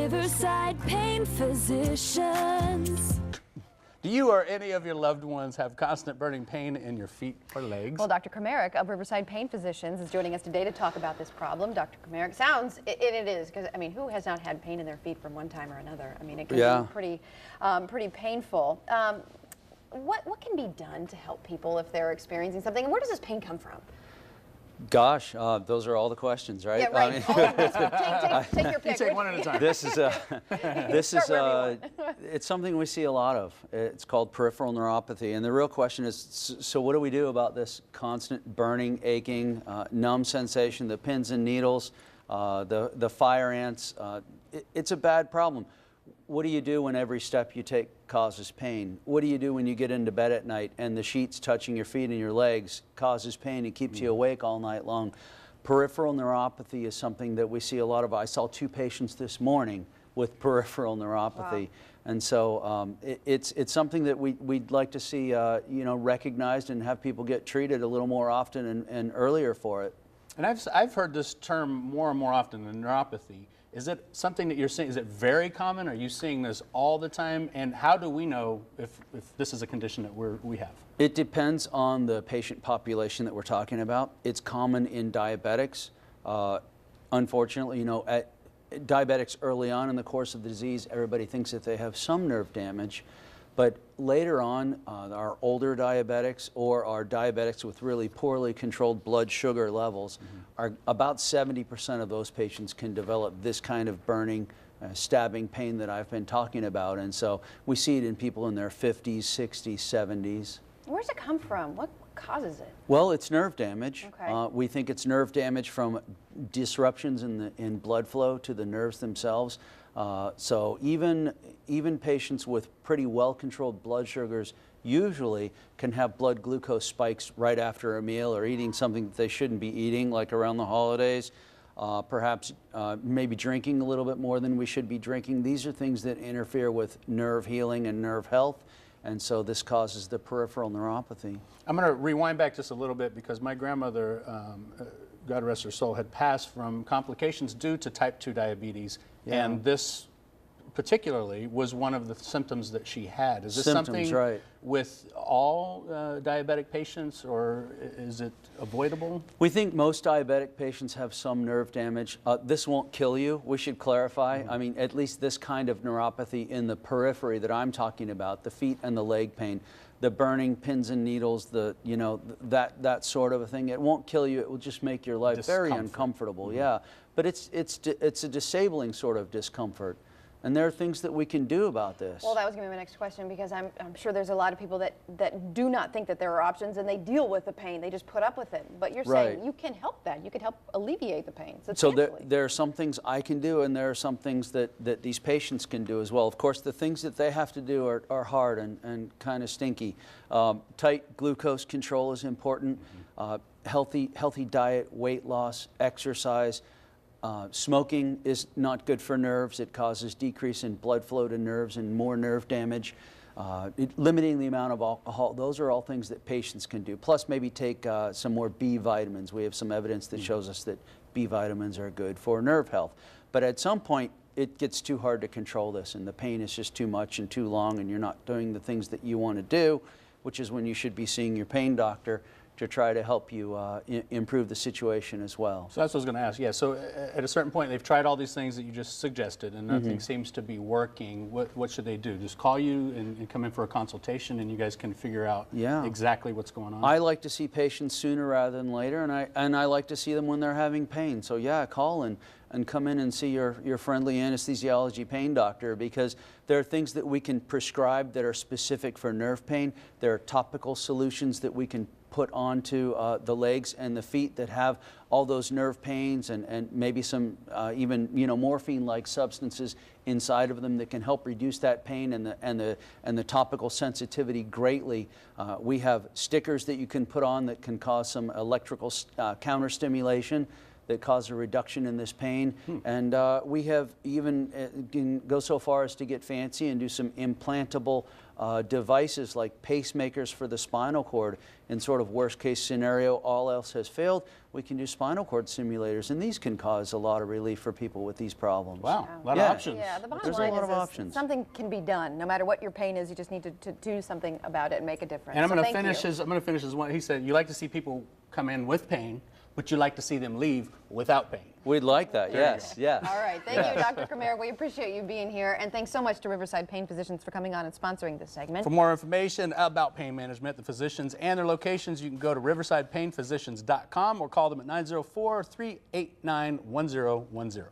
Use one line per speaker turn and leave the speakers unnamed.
Riverside Pain Physicians.
Do you or any of your loved ones have constant burning pain in your feet or legs?
Well, Dr. Kramaric of Riverside Pain Physicians is joining us today to talk about this problem. Dr. Kramaric, sounds, and it is, because, I mean, who has not had pain in their feet from one time or another? I mean, it can be pretty painful. What can be done to help people if they're experiencing something? And where does this pain come from?
Gosh, those are all the questions, right?
Yeah, right. Take your pick.
You take one at a time.
This is it's something we see a lot of. It's called peripheral neuropathy, and the real question is, so what do we do about this constant burning, aching, numb sensation, the pins and needles, the fire ants? It's a bad problem. What do you do when every step you take causes pain? What do you do when you get into bed at night and the sheets touching your feet and your legs causes pain and keeps you awake all night long? Peripheral neuropathy is something that we see a lot of. I saw 2 patients this morning with peripheral neuropathy. Wow. And so it's something that we'd like to see recognized and have people get treated a little more often and earlier for it.
And I've heard this term more and more often, the neuropathy. Is it something that you're seeing? Is it very common? Are you seeing this all the time? And how do we know if this is a condition that we have?
It depends on the patient population that we're talking about. It's common in diabetics. Unfortunately, diabetics early on in the course of the disease, everybody thinks that they have some nerve damage. But later on, our older diabetics or our diabetics with really poorly controlled blood sugar levels, are about 70% of those patients can develop this kind of burning, stabbing pain that I've been talking about. And so we see it in people in their 50s, 60s, 70s.
Where does it come from? What causes it?
Well, it's nerve damage.
Okay.
We think it's nerve damage from disruptions in blood flow to the nerves themselves. So even patients with pretty well-controlled blood sugars usually can have blood glucose spikes right after a meal or eating something that they shouldn't be eating, like around the holidays. Perhaps maybe drinking a little bit more than we should be drinking. These are things that interfere with nerve healing and nerve health. And so this causes the peripheral neuropathy.
I'm going to rewind back just a little bit because my grandmother, God rest her soul, had passed from complications due to type 2 diabetes. Yeah. And this particularly was one of the symptoms that she had. Is this something with all diabetic patients, or is it avoidable?
We think most diabetic patients have some nerve damage. This won't kill you, we should clarify. I mean, at least this kind of neuropathy in the periphery that I'm talking about, the feet and the leg pain, the burning pins and needles, that sort of a thing. It won't kill you, it will just make your life very uncomfortable, yeah. But it's a disabling sort of discomfort. And there are things that we can do about this.
Well, that was going to be my next question, because I'm sure there's a lot of people that do not think that there are options, and they deal with the pain. They just put up with it. But you're saying you can help that. You can help alleviate the pain.
So there are some things I can do, and there are some things that these patients can do as well. Of course, the things that they have to do are hard and kind of stinky. Tight glucose control is important. Healthy diet, weight loss, exercise. Smoking is not good for nerves. It causes decrease in blood flow to nerves and more nerve damage. Limiting the amount of alcohol, those are all things that patients can do. Plus maybe take some more B vitamins. We have some evidence that shows us that B vitamins are good for nerve health. But at some point, it gets too hard to control this, and the pain is just too much and too long, and you're not doing the things that you want to do, which is when you should be seeing your pain doctor to try to help you improve the situation as well.
So that's what I was going to ask. Yeah, so at a certain point, they've tried all these things that you just suggested, and nothing seems to be working. What should they do? Just call you and come in for a consultation, and you guys can figure out exactly what's going on?
I like to see patients sooner rather than later, and I like to see them when they're having pain. So yeah, call and come in and see your friendly anesthesiology pain doctor, because there are things that we can prescribe that are specific for nerve pain. There are topical solutions that we can put onto the legs and the feet that have all those nerve pains, and maybe some even morphine-like substances inside of them that can help reduce that pain and the topical sensitivity greatly. We have stickers that you can put on that can cause some electrical counter stimulation that cause a reduction in this pain. And we have even can go so far as to get fancy and do some implantable devices like pacemakers for the spinal cord. In sort of worst case scenario, all else has failed, we can do spinal cord simulators, and these can cause a lot of relief for people with these problems.
Wow, a lot of options.
Yeah, the bottom
There's
line
a lot
is
of options.
something can be done. No matter what your pain is, you just need to do something about it and make a difference.
And I'm
So
going to
thank
finish
you.
his. I'm going to finish his one. He said, "You like to see people come in with pain, but you like to see them leave without pain."
We'd like that, yes, yeah.
All right, thank you, Dr. Khmer. We appreciate you being here, and thanks so much to Riverside Pain Physicians for coming on and sponsoring this segment.
For more information about pain management, the physicians and their locations, you can go to riversidepainphysicians.com or call them at 904-389-1010.